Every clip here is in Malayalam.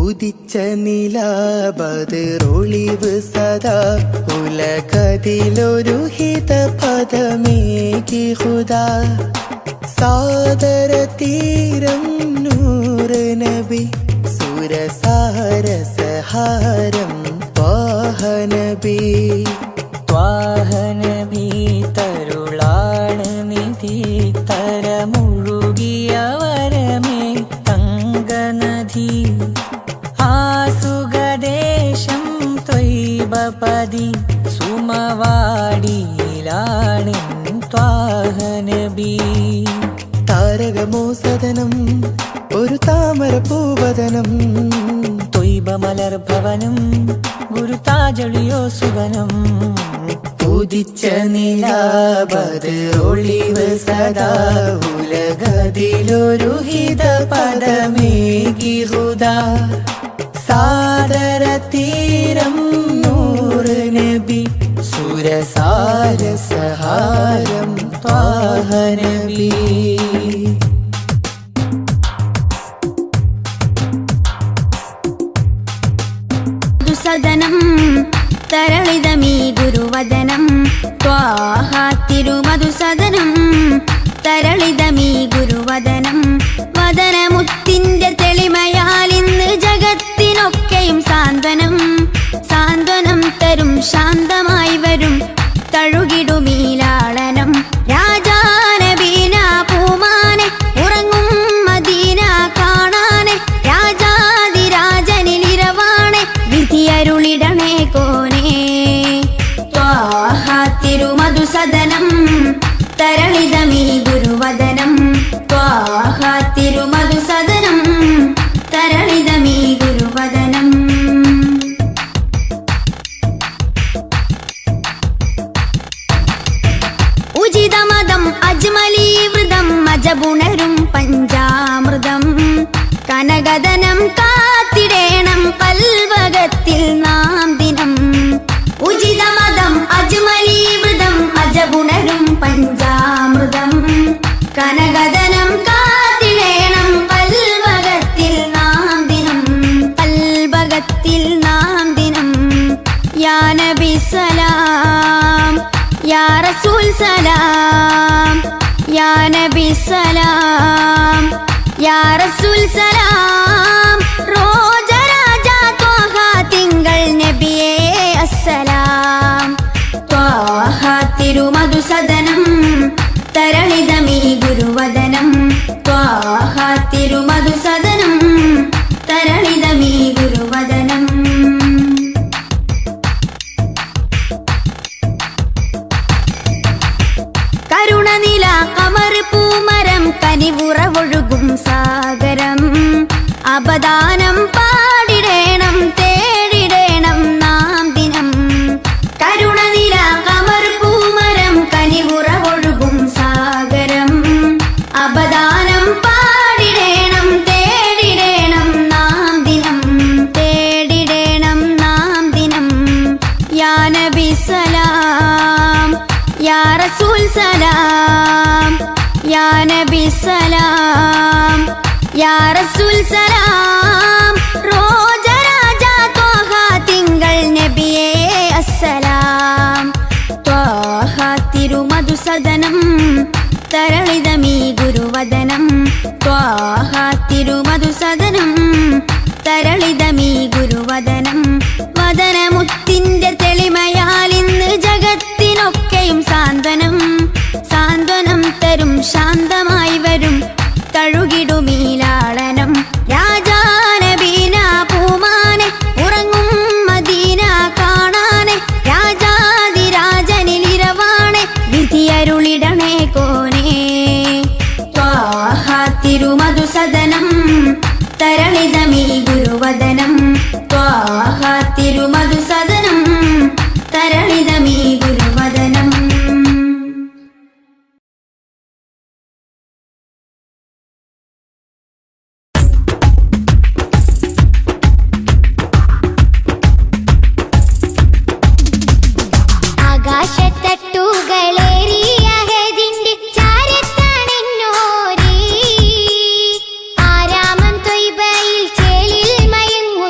ഉദിച്ച നിലാബദ്റൊളിവ് സദാ ഉലകതിലൊരു ഹിതപദമേകി ഹുദാ സാദര തീരം നൂറ് നബി സുരസാരസഹാരം ത്വാഹ നബി തരുളാണ് നിധി തരമുഴുകിയ വരമേ തങ്കനദി ആസുഖദേശം ത്വയ്ബപതി സുമവാടിയിലാണിൻ ത്വാഹ നബി താരകമോ സദനം ഒരു താമര പൂവദനം ത്വയ്ബ മലർഭവനം ഗുരുതാജളിയോ സുവനം ഉദിച്ച നിലാബദ്റൊളിവ് സദാ ഉലകതിലൊരു ഹിതപദമേകി ഹുദാ സാദര തീരം നൂറ് നബി സുരസാരസഹാരം ത്വാഹ നബി സദനം തരളിതമീ ഗുരുവദനം ത്വാഹ തിരുമധുസദനം തരളിതമീ ഗുരുവദനം വദനമുത്തിന്റെ തെളിമയാൽ ഇന്ന് ജഗത്തിനൊക്കെയും സാന്ത്വനം സാന്ത്വനം തരും ശാന്തമായി വരും തഴുകിടുമീലാളനം രാജാനബീന പൂമാനെ ഉറങ്ങും മദീന കാണാനെ രാജാതിരാജനിലിരവാണെ വിധിയരുളിടണേ കോനേ ത്വാഹ തിരുമധുസദനം തരളിതമീ ഗുരുവദനം ത്വാഹ തിരുമധുസദനം തരളിതമീ ഗുരുവദനം ഉചിതമതം അജ്മലീവൃതം അജബുണരും പഞ്ചാമൃതം കനകദനം കാത്തിടേണം കൽവകത്തിൽ നാം ദിനം ഉചിതമതം അജ്മലീവൃതം അജബുണരും പഞ്ചാമൃതം കനകദനം കാത്തിടേണം കൽവകത്തിൽ നാം ദിനം കൽവകത്തിൽ നാം ദിനം യാ നബി സലാം യാ റസൂൽ സലാം യാ നബി സലാം യാ റസൂൽ സലാം റോജരാജ ത്വാഹ തിങ്കൾ നബിയേ അസ്സലാം ത്വാഹ തിരുമധുസദനം തരളിതമീ ഗുരുവദനം ത്വാഹ തിരുമധുസദനം തരളിതമീ ഗുരുവദനം കരുണനില കമർ പൂമരം കനിവുറവൊഴുകും സാഗരം അപദാനം പാടിടേണം തേടിടേണം നാം ദിനം കരുണനില കമർ പൂമരം കനിവുറവൊഴുകും സാഗരം അപദാനം പാടിടേണം തേടിടേണം നാം ദിനം തേടിടേണം നാം ദിനം യാ നബി സലാം യാ റസൂൽ സലാം യാ നബി സലാം യാ റസൂൽ സലാം റോജരാജ ത്വാഹ തിങ്കൾ നബിയേ അസ്സലാം ത്വാഹ തിരുമധുസദനം തരളിതമീ ഗുരുവദനം ത്വാഹ തിരുമധുസദനം തരളിതമീ ഗുരുവദനം വദനമുത്തിന്റെ തെളിമയാൽ ഇന്ന് ജഗത്തിനൊക്കെയും സാന്ത്വനം സാന്ത്വനം തരും ശാന്തമായി വരും തഴുകിടുമീലാളനം രാജാനബീന പൂമാനെ ഉറങ്ങും മദീന കാണാനെ രാജാതിരാജനിലിരവാണെ വിധിയരുളിടണേ കോനേ ത്വാഹ തിരുമധുസദനം തരളിതമീ ഗുരുവദനം ത്വാഹ തിരുമധുസദനം തരളിതമീ ഗുരുവദനം ആകാശത്തട്ടുകളേറിയ ഹദിന്റെ ചാരത്താണെന്നോരേ ആരാമം ത്വയ്ബയിൽ ചേലിൽ മയങ്ങും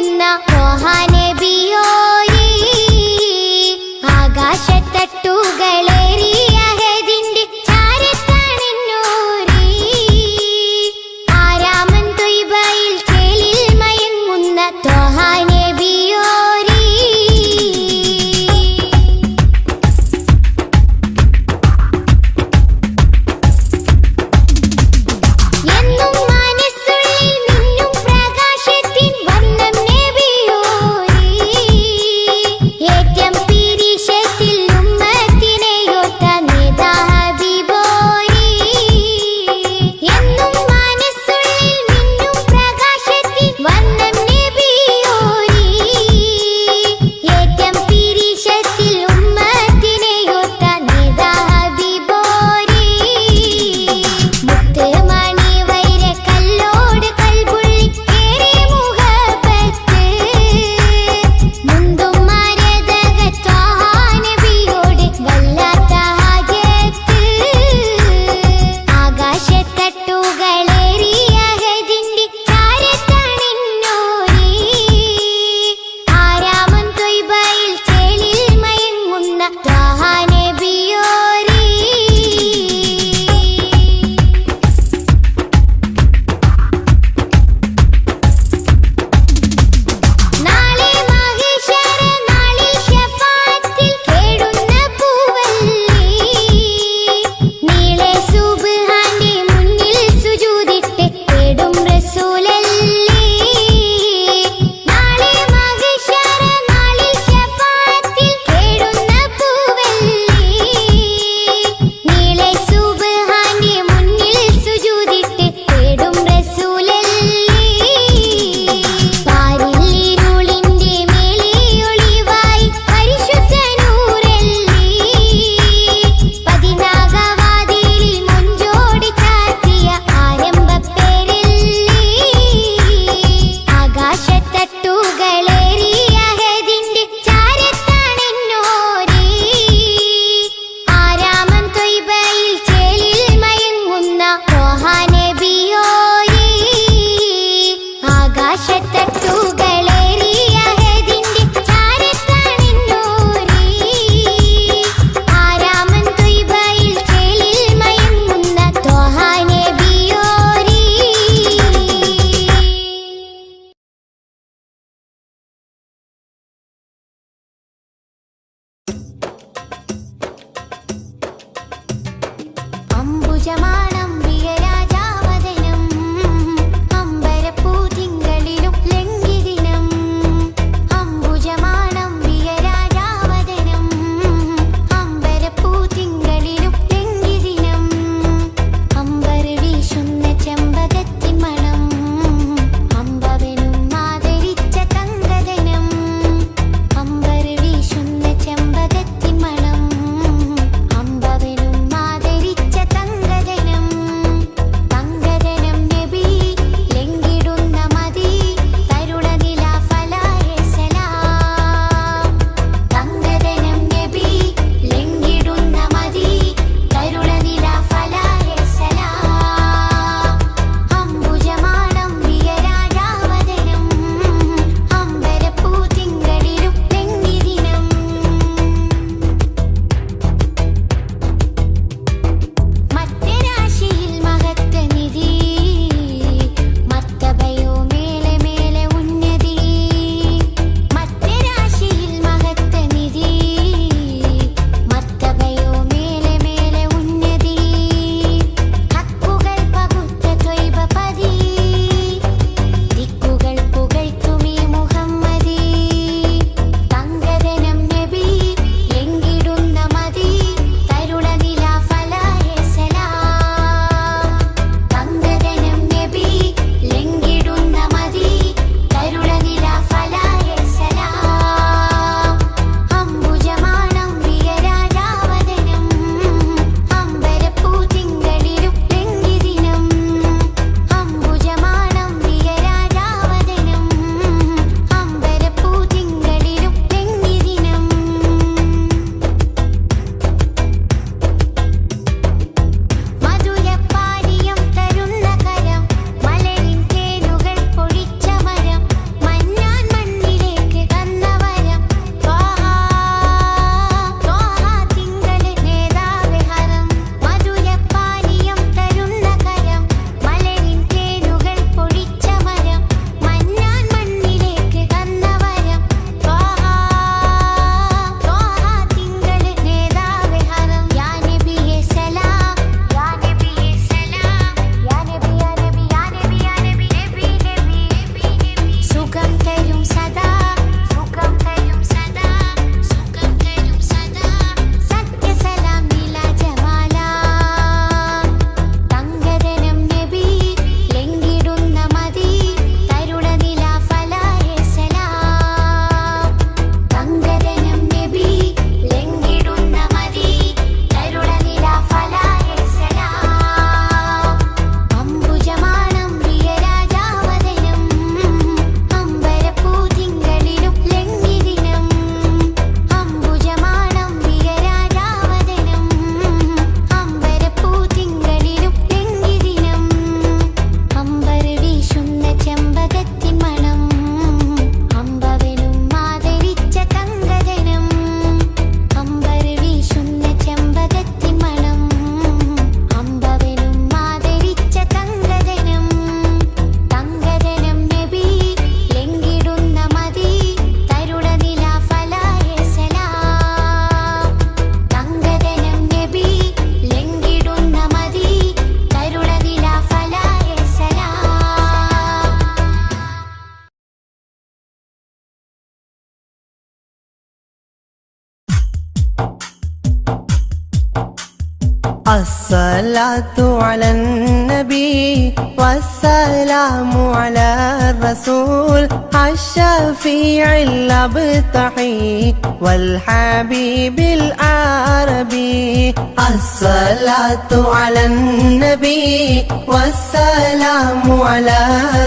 الصلاة على النبي والسلام على الرسول الشفيع الأبتحي والحبيب العربي. الصلاة على النبي والسلام على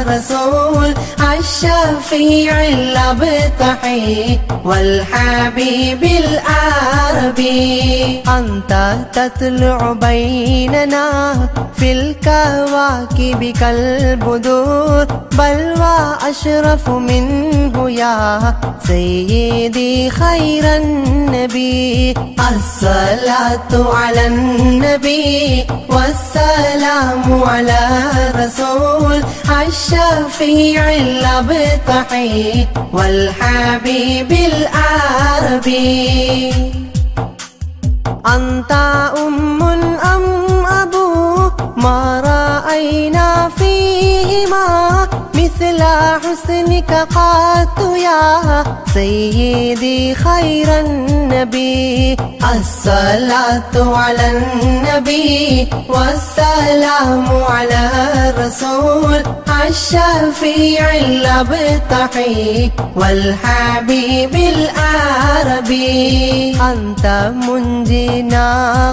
الرسول الشفيع الأبتحي والحبيب العربي. أنت تطلع بيننا في الكواكب كالبدور بل وأشرف منه يا سيدي خير النبي. الصلاة على النبي والسلام على الرسول الشفيع الأبتحي والحبيب العربي. أنت أم أم أبو حسنك قدت يا سيدي خير النبي الصلاة على النبي والسلام على الرسول الشفيع الأبطحي والحبيب العربي أنت منجينا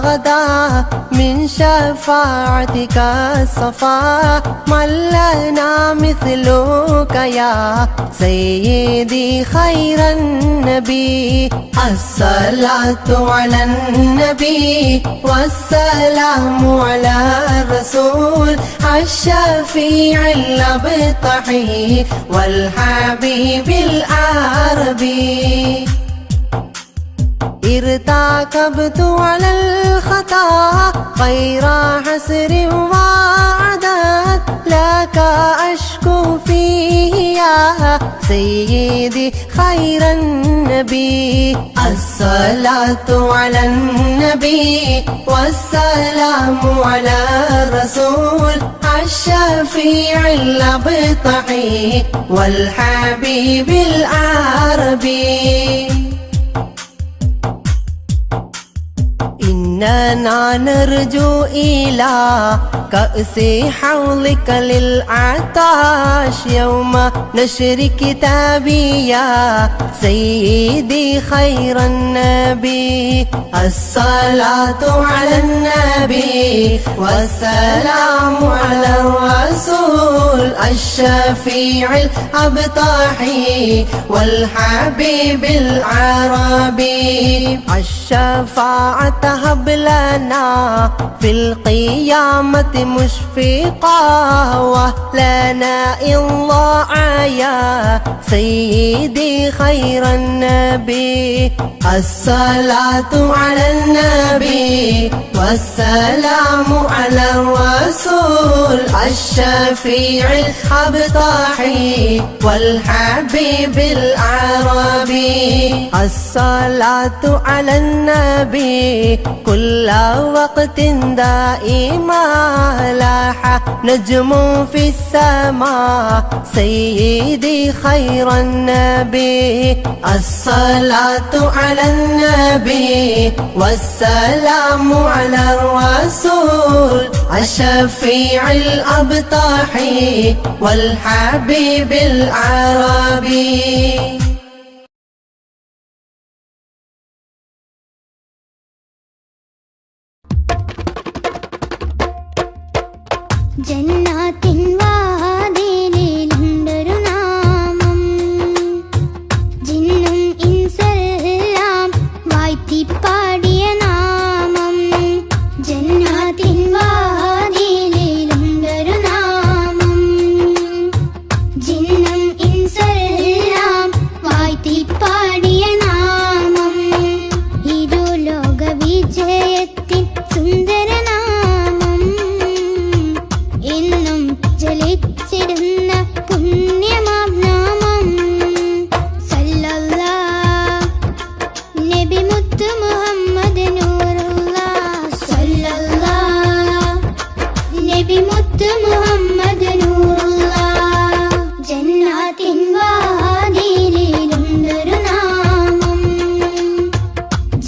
غدا من شفاعتك الصفا من لنا مثلك يا سيدي خير النبي الصلاة على النبي والسلام على الرسول الشفيع الأبطحي والحبيب العربي ارتكبت على الخطا غير حسر وعدد لك أشكو فيه يا سيدي خير النبي الصلاة على النبي والسلام على الرسول الشفيع الأبطحي والحبيب العربي إننا نرجو إلى كأس حوضك للعطاش يوم نشر كتابي يا سيدي خير النبي الصلاة على النبي والسلام على الرسول الشفيع الأبطحي والحبيب العربي الشفاعة هب لنا في القيامة مشفقا ولنا الله يا سيدي خير النبي الصلاة على النبي والسلام على الرسول الشفيع الأبطحي والحبيب العربي الصلاة على النبي كل وقت دائما لاح نجم في السماء سيدي خير النبي الصلاة على النبي والسلام على الرسول الشفيع الأبطحي والحبيب العربي ജന്നാത്തിൻ വാതിലിലുണ്ടൊരു നാമം ജിന്നും ഇൻസെല്ലാം വാഴ്ത്തിപ്പാടിയ നാമം ജന്നാത്തിൻ വാതിലിലുണ്ടൊരു നാമം ജിന്നും ഇൻസെല്ലാം വാഴ്ത്തിപ്പാടിയ നാമം ഇരു ലോക വിജയത്തിൻ സുന്ദര എന്നും ജലിച്ചിടുന്ന പുണ്യമാം നാമം സല്ലല്ലാഹ് നബി മുത്ത് മുഹമ്മദ് നൂറുല്ലാഹ് സല്ലല്ലാഹ് നബി മുത്ത് മുഹമ്മദ് നൂറുല്ലാഹ് ജന്നാത്തിൻ വാതിലിലുണ്ടൊരു നാമം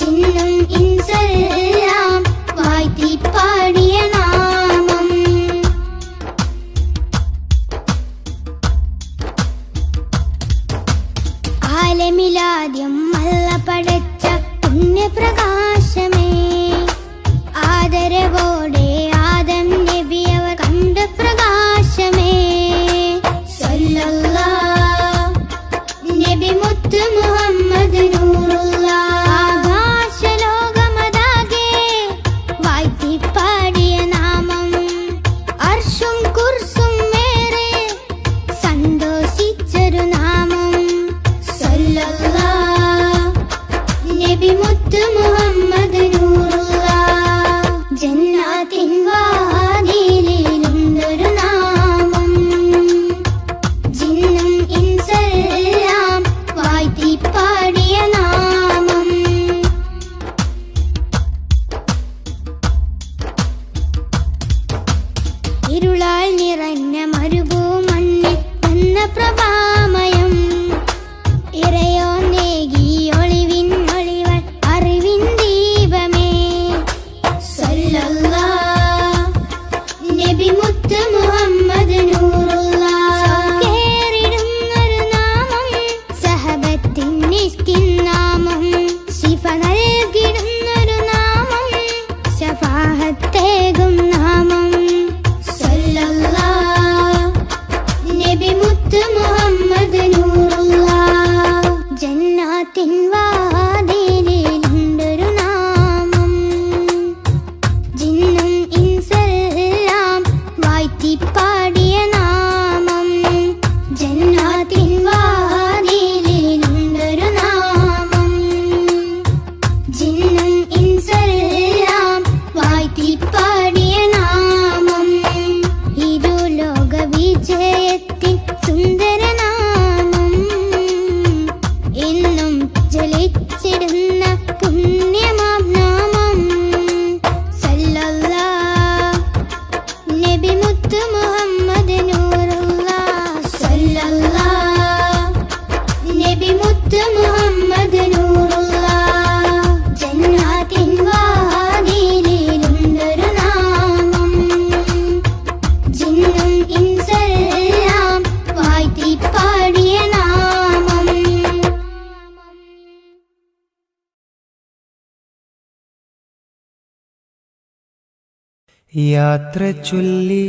ജിന്നും ഇൻസെല്ലാം വാഴ്ത്തിപ്പാടിയ നാമം ആലമിലാദ്യം അല്ല പടച്ച പുണ്യപ്രകാശമേ ആദരവോടെ ആദം നബി അവർ കണ്ട പ്രകാശമേ സല്ലല്ലാഹ് നബി മുത്ത് മുഹമ്മദ് നൂറുല്ലാഹ് ആകാശലോകമതാകെ വാഴ്ത്തിപ്പാടിയ നാമം അർശും കുർസും മേറെ സന്തോഷിച്ചൊരു നാമം സല്ലല്ലാഹ് നബി മുത്ത് മുഹമ്മദ് നൂറുല്ലാഹ് ജന്നാത്തിൻ വാതിലിലുണ്ടൊരു നാമം ജിന്നും ഇൻസെല്ലാം വാഴ്ത്തിപ്പാടിയ നാമം ഇരുളാൽ നിറഞ്ഞ മരുഭൂമണ്ണിൽ വന്ന പ്രഭാമയം ഇറയോ നേകി ഒളിവിൻ ഒളിവൻ അറിവിൻ ദീപമേ സല്ലല്ലാഹ് നബി മുത്ത് മുഹമ്മദ് നൂറുല്ലാഹ് കേറിടുന്നൊരു നാമം സഹബത്തിൻ നിസ്കിൻ നാമം ശിഫ നൽകിടുന്നൊരു നാമം ശഫാഅത്തേകും നാമം സല്ലല്ലാഹ് നബി മുത്ത് മുഹമ്മദ് നൂറുല്ലാഹ് ജന്നാത്തിൻ വാതിലിലുണ്ടൊരു നാമം ജിന്നും ഇൻസെല്ലാം വാഴ്ത്തിപ്പാടിയ നാമം ജന്നാത്തിൻ വാതിലിലുണ്ടൊരു നാമം ജിന്നും ഇൻസെല്ലാം വാഴ്ത്തിപ്പാടിയ നാമം ഇരു ലോക വിജയത്തിൻ സുന്ദര നാമം എന്നും ജ്വലിച്ചിടുന്ന പുണ്യമാം നാമം സല്ലല്ലാഹ് നബി മുത്ത് മുഹമ്മദ് നൂറുല്ലാഹ് സല്ലല്ലാഹ് നബി മുത്ത് മുഹമ്മദ് നൂറുല്ലാഹ് ജന്നാത്തിൻ വാതിലിലുണ്ടൊരു നാമം ജിന്നും ഇൻസെല്ലാം വാഴ്ത്തിപ്പാടിയ നാമം യാത്ര ചൊല്ലി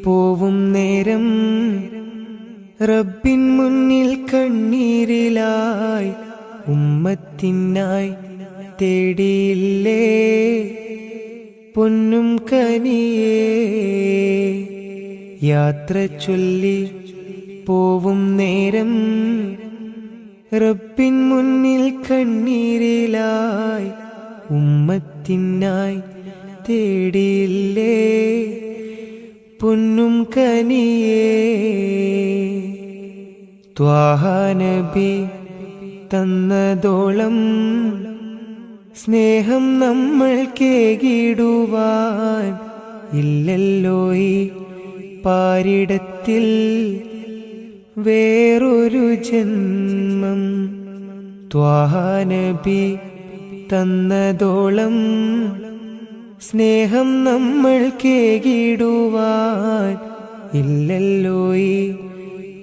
പോവും നേരം റബ്ബിൻ മുന്നിൽ കണ്ണീരിലായി ഉമ്മത്തിനായി തേടിയില്ലേ പൊന്നും കനിയേ യാത്ര ചൊല്ലി പോവും നേരം റബ്ബിൻ മുന്നിൽ കണ്ണീരിലായി ഉമ്മത്തിനായി തേടിയില്ലേ പൊന്നും കനിയേ ത്വാഹ നബി തന്നതോളം സ്നേഹം നമ്മൾ കേകിടുവാൻ ഇല്ലല്ലോ ഈ പാരിടത്തിൽ വേറൊരു ജന്മം ത്വാഹ നബി തന്നതോളം സ്നേഹം നമ്മൾ കേകിടുവാൻ ഇല്ലല്ലോ ഈ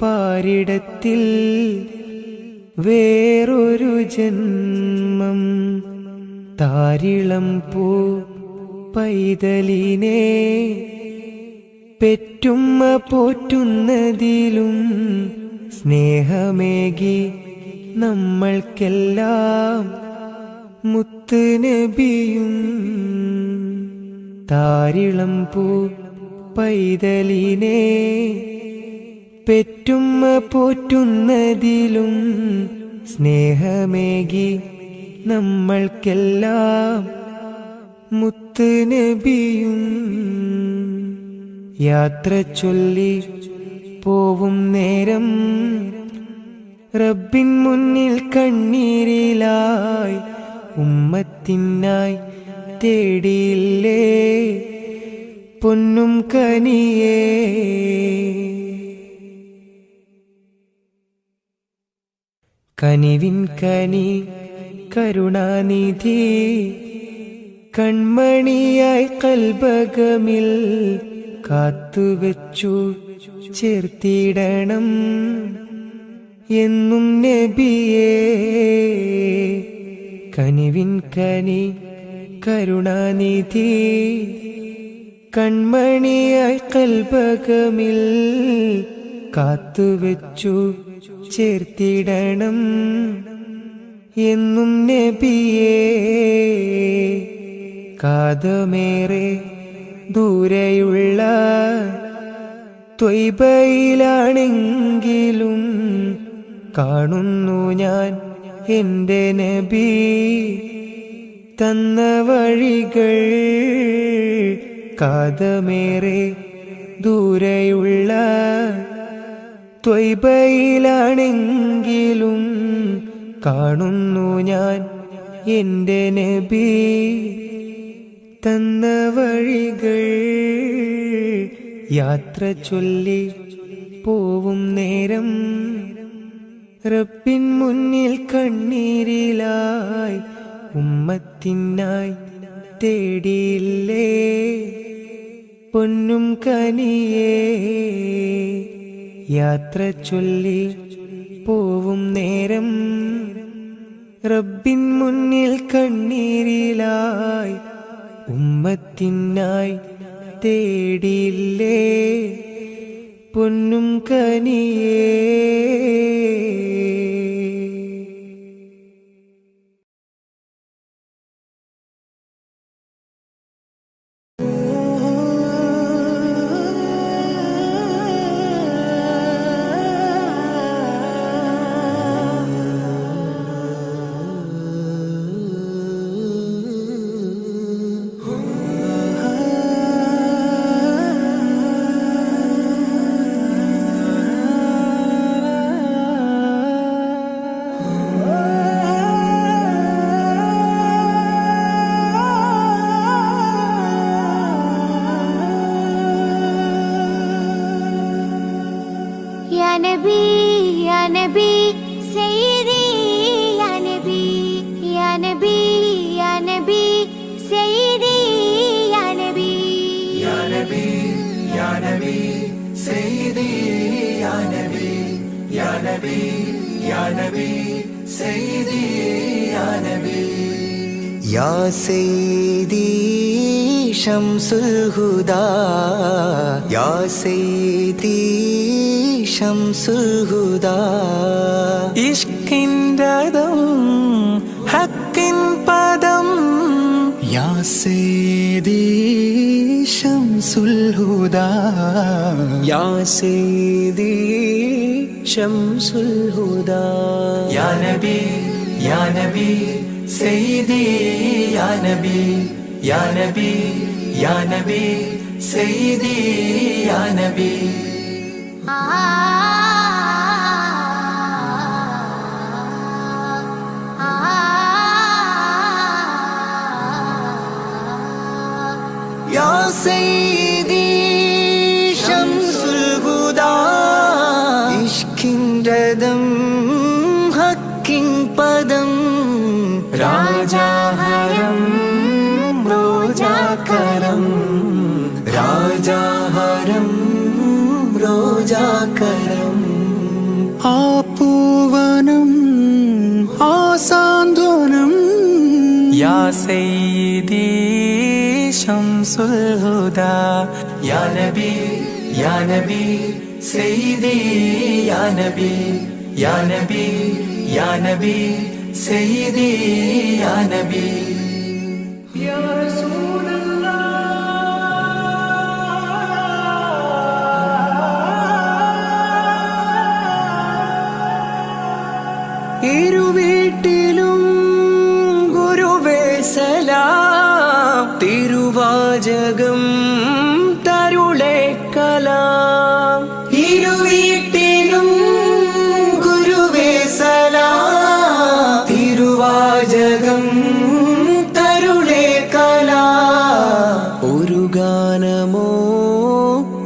പാരിടത്തിൽ വേറൊരു ജന്മം താരിളം പൂ പൈതലിനെ പെറ്റുമ്മ പോറ്റുന്നതിലും സ്നേഹമേകി നമ്മൾക്കെല്ലാം മുത്ത് നബിയും താരിളം പൂ പൈതലിനെ പെറ്റുമ്മ പോറ്റുന്നതിലും സ്നേഹമേകി നമ്മൾക്കെല്ലാം മുത്ത് നബിയും യാത്ര ചൊല്ലി പോവും നേരം റബ്ബിൻ മുന്നിൽ കണ്ണീരിലായി ഉമ്മത്തിനായി തേടിയില്ലേ പൊന്നും കനിയേ കനിവിൻ കനി കരുണാനിധി കൺമണിയായി കൽബകമിൽ കാത്തുവെച്ചു ചേർത്തിടണം എന്നും നബിയേ കനിവിൻ കനി കരുണാനിധി കൺമണിയായി കൽബകമിൽ കാത്തുവെച്ചു ചേർത്തിടണം എന്നും നബിയേ കാതമേറെ ദൂരെയുള്ള ത്വയ്ബയിലാണെങ്കിലും കാണുന്നു ഞാൻ എൻ്റെ നബി തന്ന വഴികൾ കാതമേറെ ദൂരെയുള്ള ത്വയ്ബയിലാണെങ്കിലും കാണുന്നു ഞാൻ എൻ്റെ നബി തന്ന വഴികൾ യാത്ര ചൊല്ലി പോവും നേരം റബ്ബിൻ മുന്നിൽ കണ്ണീരിലായി ഉമ്മത്തിനായി തേടിയില്ലേ പൊന്നും കനിയേ. യാത്ര ചൊല്ലി പോവും നേരം റബ്ബിൻ മുന്നിൽ കണ്ണീരിലായി ഉമ്മത്തിനായി തേടിയില്ലേ പൊന്നും കനിയേ. Ya Nabi Sayyidi Ya Nabi Ya Nabi Ya Nabi Sayyidi Ya Nabi Ya Nabi Ya Nabi Sayyidi Ya Nabi Ya Nabi Ya Nabi Sayyidi Ya Nabi Ya Sayyidi Shamsul Huda Ya Sayyidi Shamsul Huda ഇഷ്കിൻ്റെതും ഹക്കിൻ പദം Ya Sayyidi Shamsul Huda യാ സയ്യിദി Shamsul Huda. Ya Nabi Ya Nabi Sayyidi Ya Nabi Ya Nabi Ya Nabi Sayyidi Ya Nabi Ya Sayyidi Shamsul Huda ഇഷ്കിൻ്റെതും ഹക്കിൻ പദം രാജാഹരം റോജാകരം രാജാഹരം റോജാകരം ആ പൂവനം ആ സാന്ത്വനം യാ സയ്യിദി Shamsul Huda. Ya Nabi Ya Nabi Sayyidi Ya Nabi Ya Nabi Ya Nabi Sayyidi Ya Nabi Ya Rasulallah ഇരുവീട്ടിലും ഗുരുവേ സലാം തിരുവാചകം തരുളേ കലാം. ഇരുവീട്ടിലും ഗുരുവേ സലാം തിരുവാചകം തരുളേ കലാം. ഒരു ഗാനമോ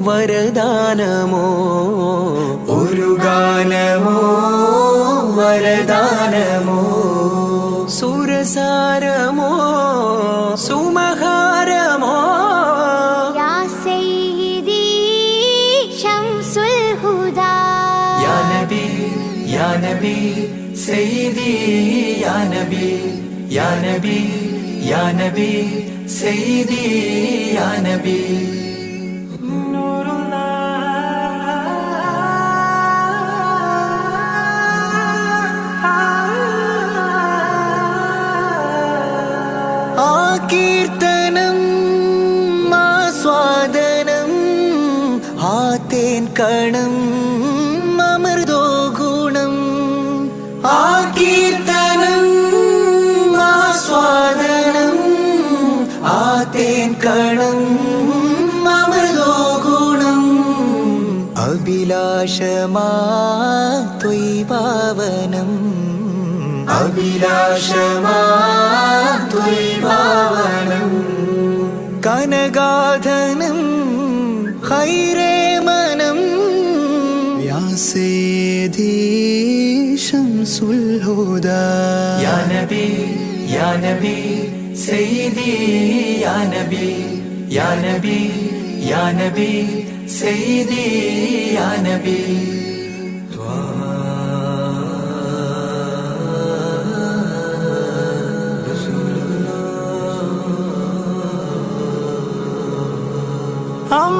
വരദാനമോ ഒരു ഗാനമോ വരദാനമോ സുരസാരമോ സുമഹാരമോ Ya Sayyidi Shamsul Huda Ya Nabi Ya Nabi Sayyidi Ya Nabi Ya Nabi Ya Nabi Sayyidi Ya Nabi ആ കീർത്തനം ആസ്വാദനം ആ തേൻ കണം അമൃതോ ഗുണം. ആ കീർത്തനം ആസ്വാദനം ആ തേൻ കണം അമൃതോ ഗുണം. അഭിലാഷമാ ത്വയ്പാവനം അഭിലാഷമാ ത്വയ്പാവനം കനകാധനം ഹൈരേ മനം سيدي شمس الهدى يا نبي يا نبي سيدي يا نبي يا نبي يا نبي سيدي يا نبي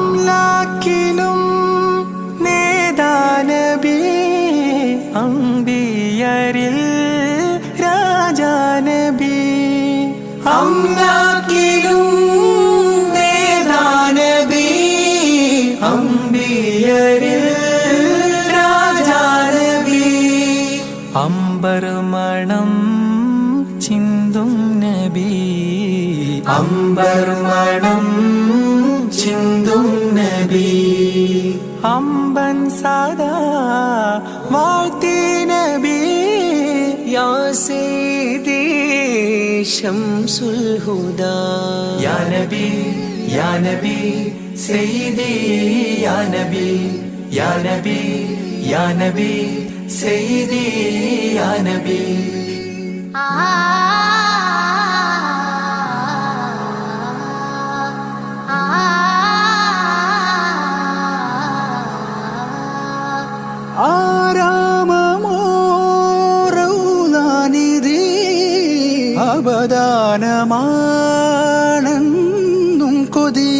അംലാക്കിലും നേദാനബി അംബിയരിൽ രാജാനബി അംലാക്കിലും നേദാനബി അംബിയരിൽ രാജാനബി അംബർ മണം ചിന്തും നബി അംബർ മണം ചിന്തും നബി അമ്പൻ സദാ വാഴ്ത്തി നബി യാ സയ്യിദി ശംസുൽ ഹുദാ يا نبي يا نبي سيدي يا نبي يا نبي يا نبي سيدي يا نبي ആരാമമോ റൗളാനിധി അബദാനമാണെന്നും കൊതി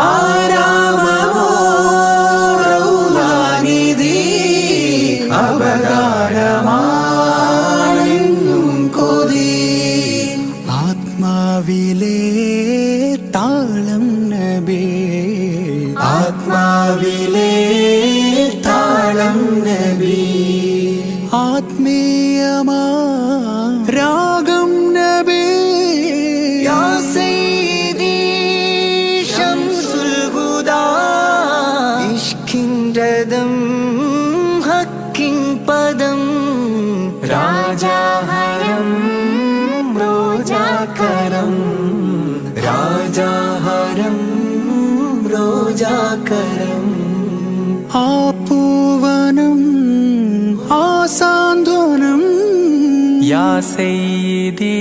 ആരാമമോ റൗളാനിധി അബദാനമാണെന്നും കൊതി ആത്മാവിലെ താളം നബി ആത്മാവിലെ താളം നബി ആത്മീയമാ രാഗം നബി യാ സയ്യിദി ശംസുൽ ഹുദാ ഇഷ്കിൻറതം ഹക്കിൻ പദം രാജാഹരം റോജാകരം രാജാഹരം റോജാകരം ആ പൂവനം ആ സാന്ത്വനം യാ സയ്യിദി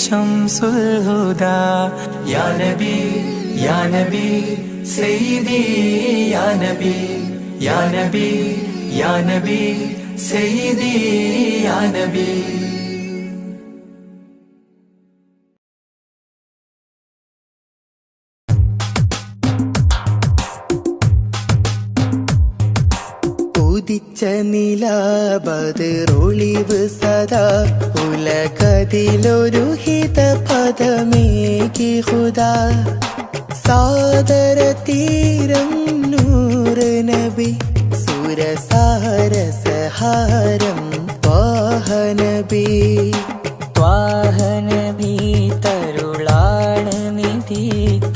ശംസുൽ ഹുദാ يا نبي يا نبي سيدي يا نبي يا نبي يا نبي سيدي يا نبي ഉദിച്ച നിലാബദറൊളിവ് സദാ ഉലകതിലൊരു ഹിത പദമേകി ഹുദാ സാദര തീരം നൂറ് നബി സുരസാര സഹാരം ത്വാഹനബി ത്വാഹനബി തരുളാണ് നിധി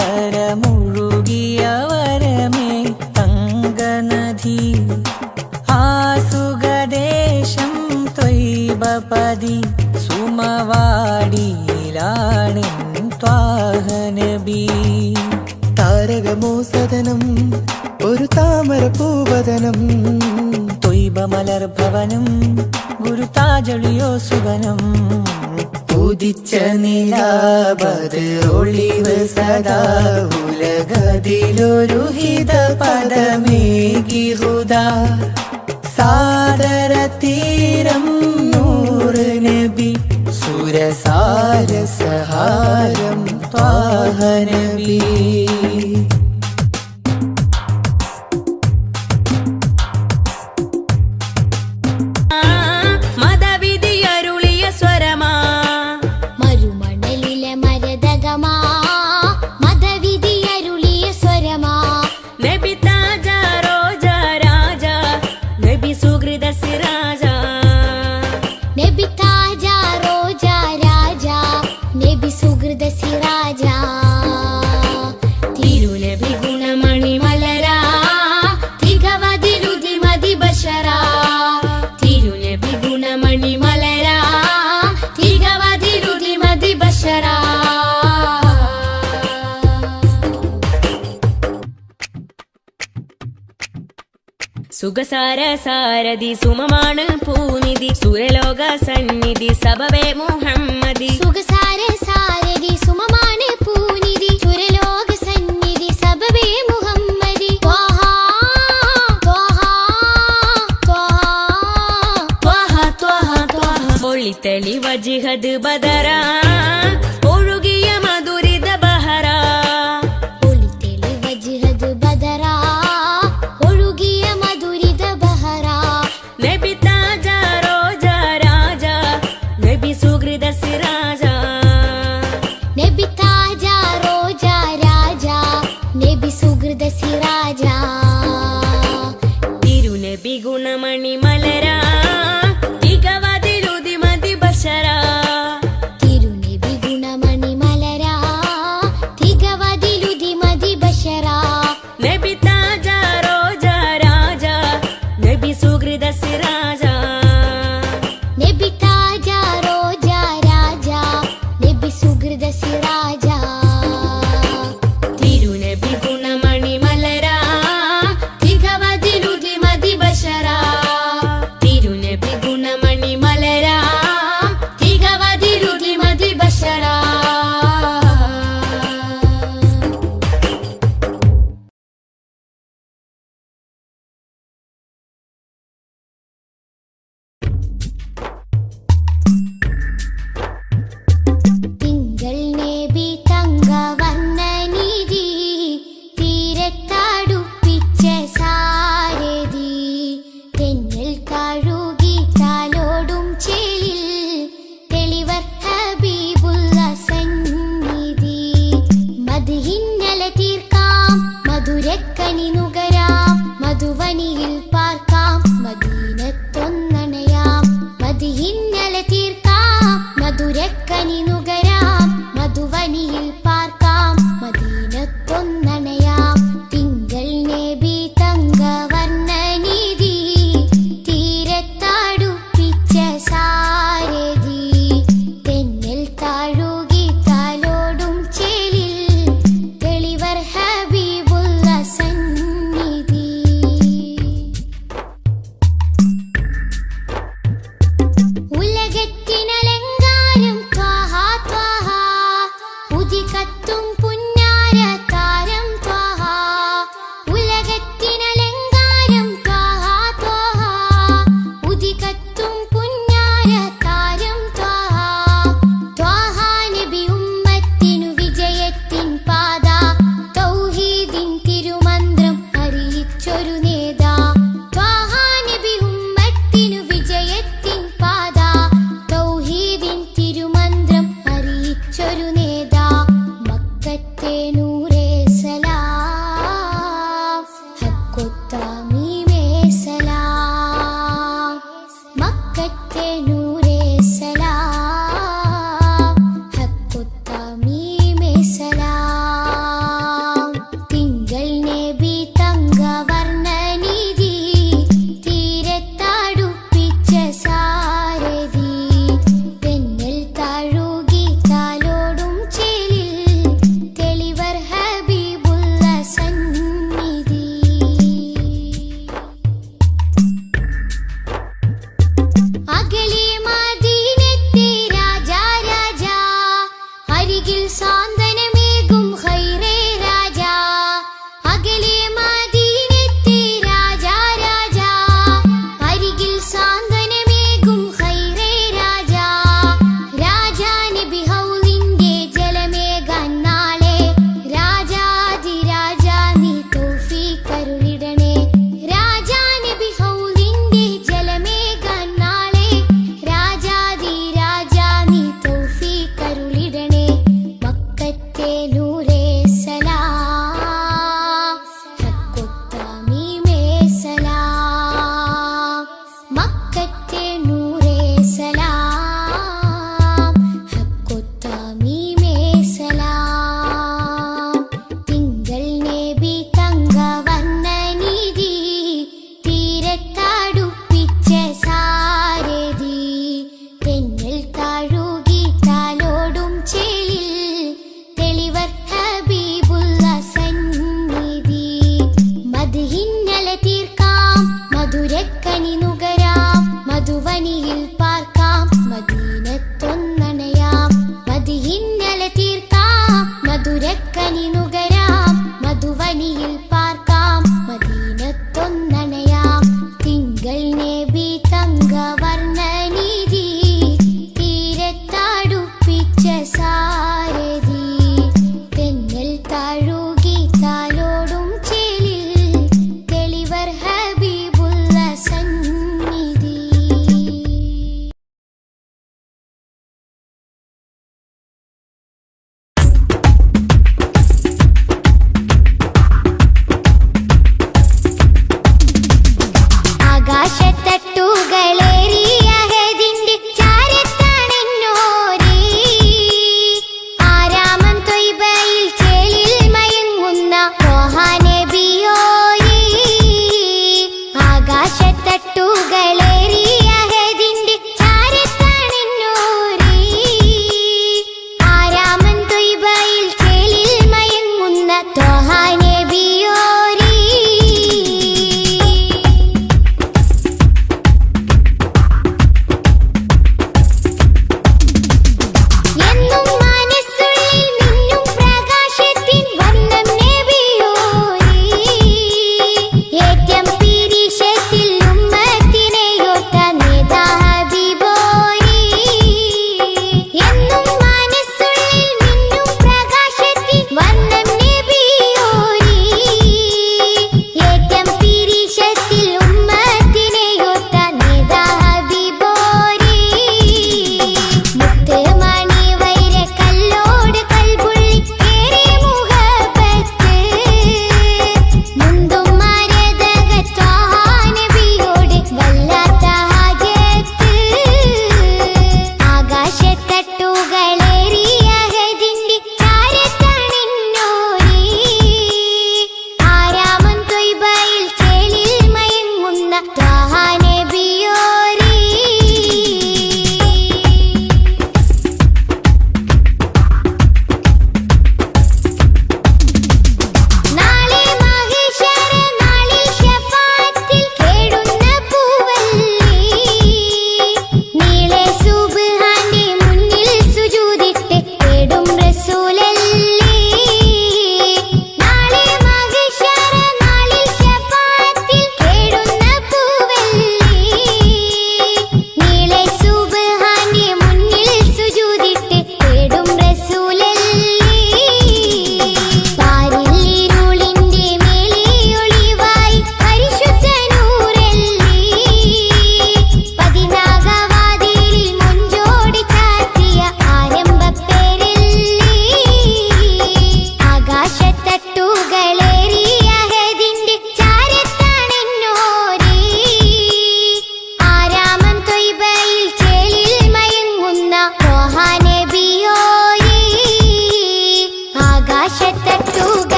തരമുഴുകിയ വരമേ തങ്കനദി ആസുഗദേശം ത്വയ്ബപതി സുമവാടിയിലാണിൻ ത്വാഹനബി താരകമോ സദനം ഒരു താമര പൂവദനം ത്വയ്ബ മലർഭവനം ഗുരുതാജളിയോ സുവനം ഉദിച്ച നിലാബദറൊളിവ് സദാ ഉലകതിലൊരു ഹിത പദമേകി ഹുദാ സാദര തീരം നൂറ് നബി സുരസാര സഹാരം ത്വാഹനബി മതവിധിയരുളിയ സ്വരമാ മരുമണലിലെ മരതകമാ മതവിധിയരുളിയ സ്വരമാ നബി താജ റോജ രാജ നബി സുഹൃത സിരാജ നബി താജ റോജ രാജ നബി സുഹൃദ സിരാജ സുഖസാര സാരഥി സുമമാണ് പൂനിധി സുരലോക സന്നിധി സബവേ മുഹമ്മദി സുഖസാര സാരഥി സുമമാണ് പൂനിധി സുരലോക സന്നിധി സബബേ മുഹമ്മദി ത്വഹ ത്വഹ ത്വഹ ത്വഹ ത്വഹ ഒളിത്തളി വജിഹദ് ബദറ ഒഴുകിയ മധുരിത ബഹറ ഒളിതെളി വജ്ഹദ് ബദറ ഒഴുകിയ മധുരിത ബഹറ നബി താജ റോജ രാജ നബി സുഹൃദ സിരാജ നബി താജ റോജ രാജ നബി സുഹൃദ സിരാജ തിരുനബി ഗുണമണി മലര തികവതിലുതി മതി ബഷര തിരുനബി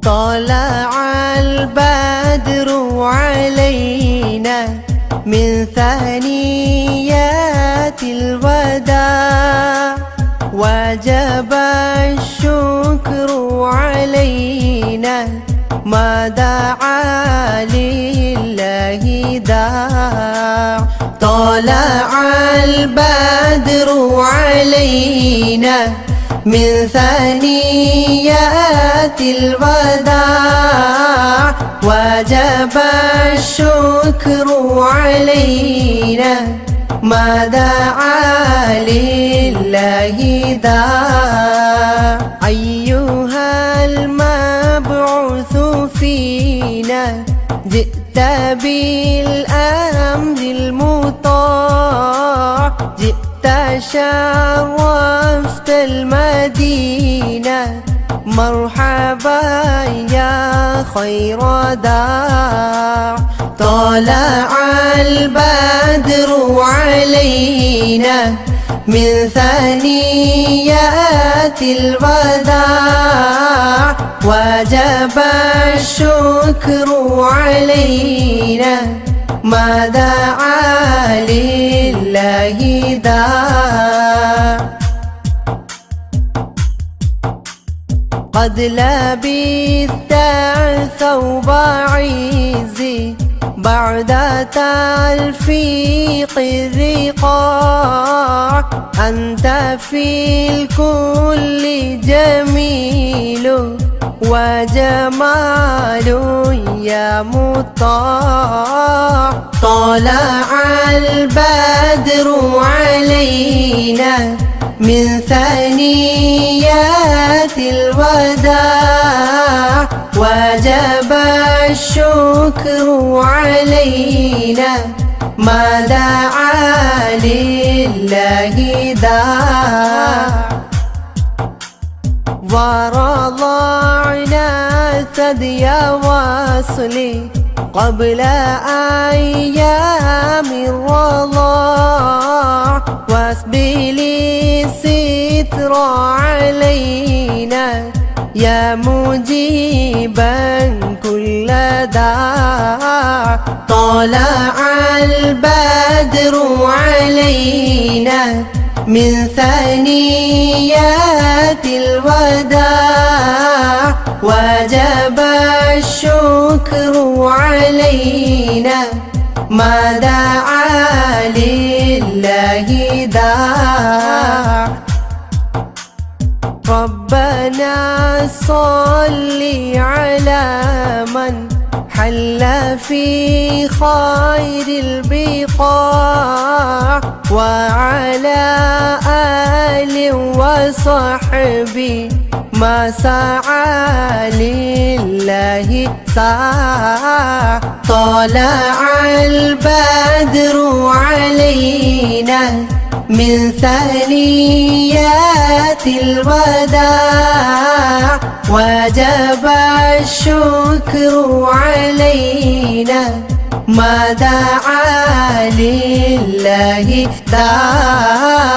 طلع البدر علينا من ثنيات الوداع وجب الشكر علينا ما دعا لله داع طلع البدر علينا من ثنيات الوداع وجب الشكر علينا ما دعا لله داع أيها المبعوث فينا جئت بالأمر المطاع جئت شرفت المدينة مرحبا يا خير داع طلع البدر علينا من ثنيات الوداع وجب الشكر علينا ما دعا لله داع قد لبثت ثوب عزي بعد تلفيق الرقاع أنت في الكل جميل وجمال يا مطاع طلع البدر علينا من ثنيات الوداع وجب الشكر علينا ما دعا لله داع ورضعنا ثدي وصلي قبل أيام الرضاع واسبل الستر علينا يا مجيبا كل داع طلع البدر علينا من ثنيات الوداع وجب الشكر علينا ما دعا لله داع ربنا صل على من حل في خير البقاع وعلى آل وصحبه ما سعى لله ساع طلع البدر علينا من ثنيات الوداع وجب الشكر علينا ما دعا لله داع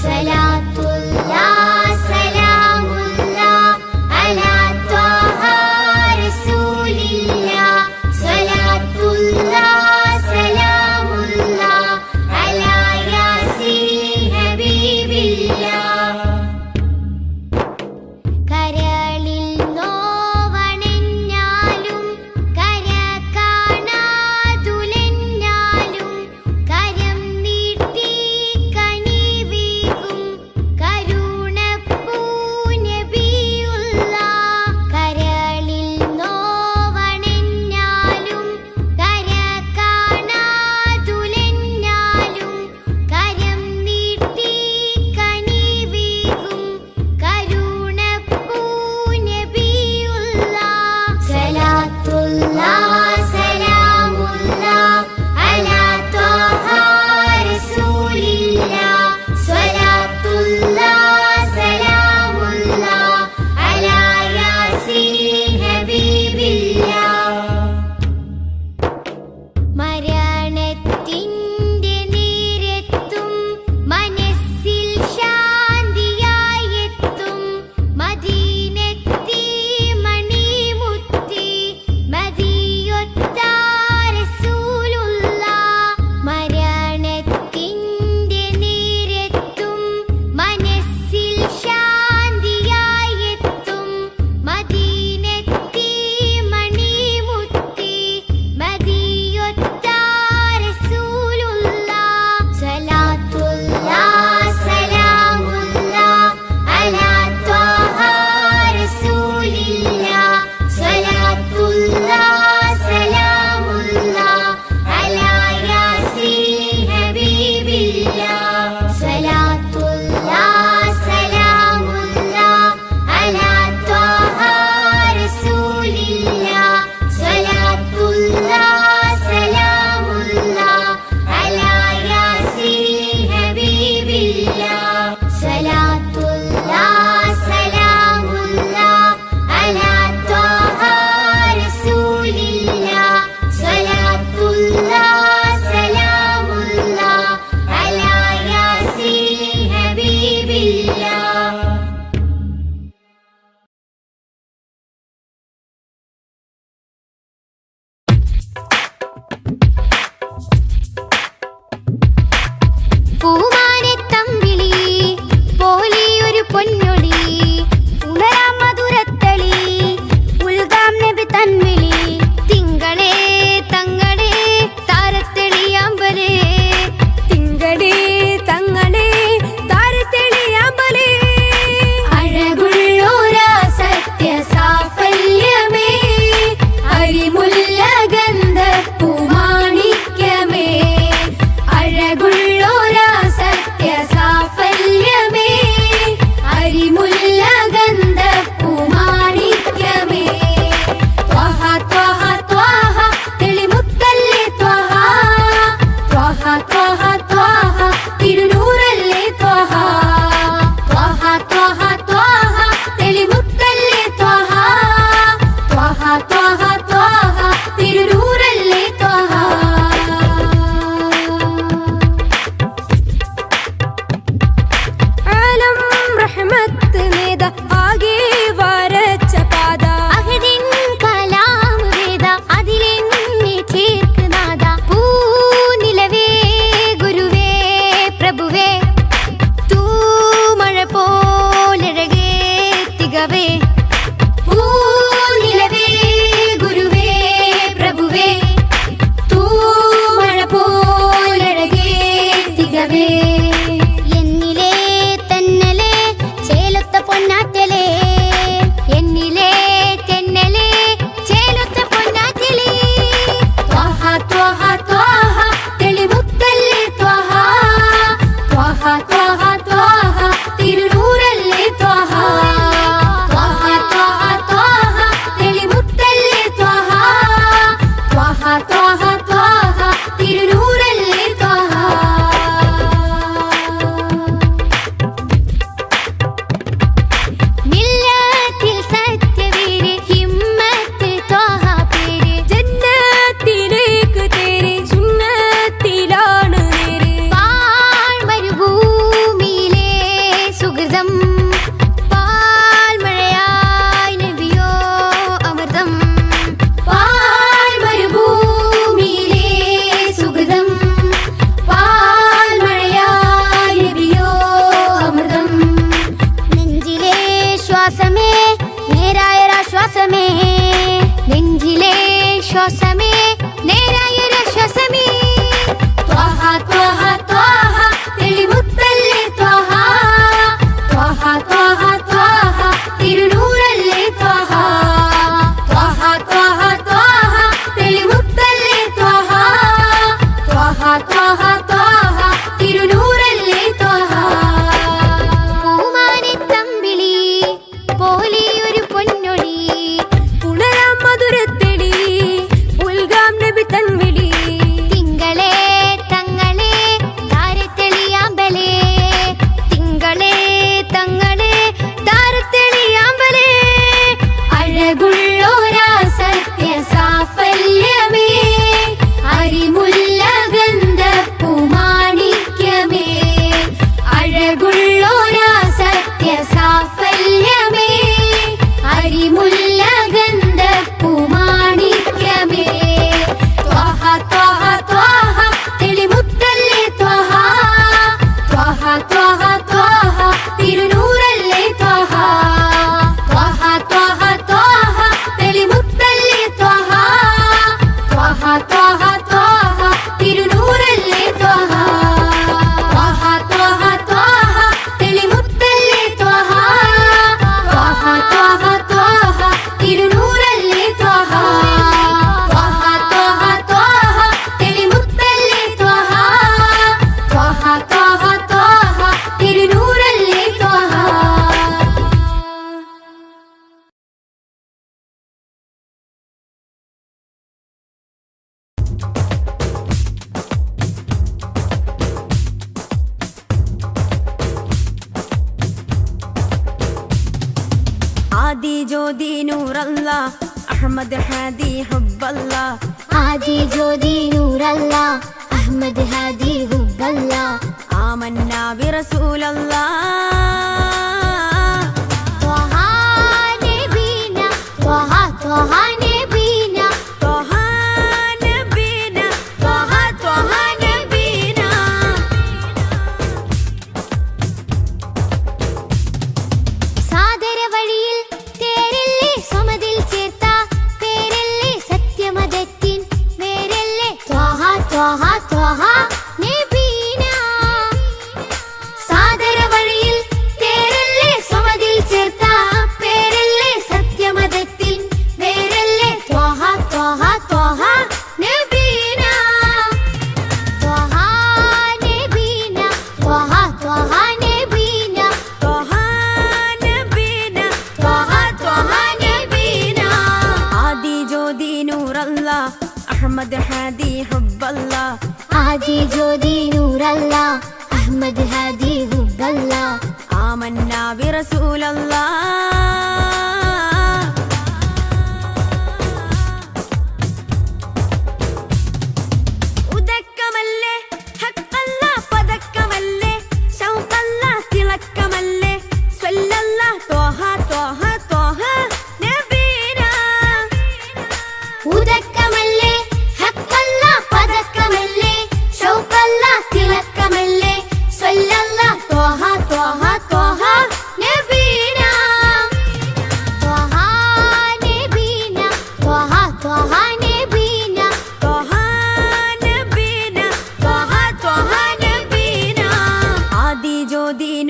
സലാത്തുല്ലാ സലാമുല്ലാ റഹ്മത്ത് നേത ആകെ വരച്ച പാത അഹദിൻ കലാം വേദ അതിലെന്നെ ചേർക്കുനാഥ പൂനിലവേ ഗുരുവേ പ്രഭുവേ തൂമഴ പോലഴകേ തികവേ പൂനിലവേ ഗുരുവേ പ്രഭുവേ തൂമഴ പോലഴകേ തികവേ എന്നിലേ തന്നലേ ചേലൊത്ത പൊന്നാറ്റലേ എന്നിലേ തെന്നലേ ചേലൊത്ത പൊന്നാറ്റലേ ത്വഹ ത്വഹ ത്വഹ തെളിമുത്തല്ലേ ത്വഹ ത്വഹ ത്വഹ ത്വഹ തിരുനൂറല്ലേ ത്വഹ ത്വഹ ത്വഹ ത്വഹ തെളിമുത്തല്ലേ ത്വഹ ത്വഹ ത്വഹ ത്വഹ തിരുനൂറല്ലേ ത്വഹ മില്ലത്തിൽ സത്യവീര് ഹിമ്മത്ത് ത്വഹ പേര് ജന്നത്തിലേക്ക് തേരെ സുന്നത്തിലാണ് നേരെ പാഴ്മരുഭൂമിയിലെ സുഹൃതം പാൽമഴയായി നബിയോ അമൃതം പാഴ്മരുഭൂമിയിലെ സുഹൃതം പാൽമഴയായി നബിയോ അമൃതം നെഞ്ചിലെ ശ്വാസമേ നേരായൊരാശ്വാസമേ നെഞ്ചിലെ ശ്വാസമേ നേരായൊരാശ്വാസമേ ത്വഹ ത്വഹ ത്വഹ തെളിമുത്തല്ലേ ത്വഹ ത്വഹ ത്വഹ ത്വഹ തിരുനൂറല്ലേ ത്വഹ ത്വഹ ത്വഹ ത്വഹ തെളിമുത്തല്ലേ ത്വഹ ത്വഹ ത്വഹ ത്വഹ തിരുനൂറല്ലേ ത്വഹ പൂമാനെത്തമ്പിളി പോലെയൊരു പൊന്നൊളി ഉണരാം മധുരത്തെടി ഉൽഗാം നബി തൻവിളി തിങ്കളേ തങ്ങളെ താരത്തെളിയാമ്പലേ തിങ്കളേ തങ്ങളെ താരത്തെളിയാമ്പലേ അഴകുള്ളോരാ സത്യ സാഫല്യമേ അരിമുല്ല ഗന്ധപ്പൂമാണിക്യമേ അഴകുള്ളോരാ സത്യ സാഫല്യമേ അരിമുല്ല ഗന്ധപ്പൂമാണിക്യമേ ത്വഹ ത്വഹ ത്വഹ തെളിമുത്തല്ലേ ത്വഹ ത്വഹ ത്വഹ ത്വഹ തിരുനൂറല്ലേ ത്വഹ ത്വഹ ത്വഹ ത്വഹ തെളിമുത്തല്ലേ ത്വഹ ത്വഹ ത്വഹ ത്വഹ തിരുനൂറല്ലേ ത്വഹ ത്വഹ ത്വഹ ത്വഹ തെളിമുത്തല്ലേ ത്വഹ ത്വഹ ത്വഹ ത്വഹ തിരുനൂറല്ലേ ത്വഹ ത്വഹ ത്വഹ ത്വഹ തെളിമുത്തല്ലേ ത്വഹ ത്വഹ ത്വഹ ത്വഹ തിരുനൂറല്ലേ ത്വഹ ആദി ജ്യോതി നൂറല്ല അഹമ്മദ് ഹാദി ഹുബ്ബല്ല ആദി ജ്യോതി നൂറല്ല അഹമ്മദ് ഹാദി ഹുബ്ബല്ല ആമന്നാ ബിറസൂലല്ലാ ത്വഹ നബീന ത്വഹ ത്വഹ നബീന ത്വഹ നബീന ത്വഹ ത്വഹ നബീന സാദര വഴിയിൽ തേരല്ലേ സമതിൽ ചേർത്ത പേരല്ലേ സത്യമതത്തിൻ വേരല്ലേ ത്വഹ ത്വഹ ത്വഹ നബീന സാദര വഴിയിൽ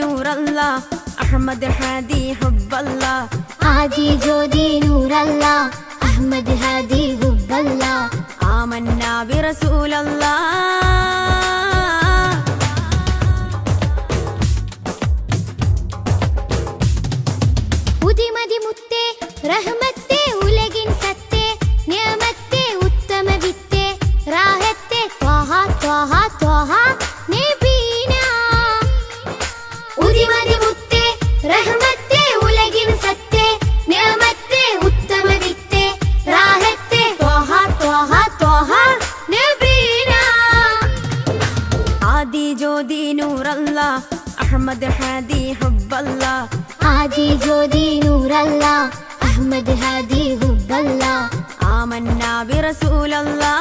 നൂറല്ലാ അഹ്മദ് ഹാദി ഹുബ്ബല്ലാ ആദി ജ്യോതി നൂറല്ലാ അഹ്മദ് ഹാദി ഹുബ്ബല്ലാ ആമന്നാ ബിറസൂലല്ലാ ഉദിമതി മുത്തേ റഹ്മത്തേ ഉലകിൻ സത്തേ നിയമത്തേ ഉത്തമ വിത്തേ റാഹത്തേ ത്വഹ ത്വഹ ത്വഹ നബീന ഉദിമതി മുത്തേ റഹ്മത്തേ ഉലകിൻ സത്തേ നിയമത്തേ ഉത്തമ വിത്തേ റാഹത്തേ ത്വഹ ത്വഹ ത്വഹ നബീന ആദി ജ്യോതി നൂറല്ലാ അഹ്മദ് ഹാദി ഹുബ്ബല്ലാ ആദി ജ്യോതി നൂറല്ലാ അഹ്മദ് ഹാദി ഹുബ്ബല്ലാ ആമന്നാ ബിറസൂലല്ലാ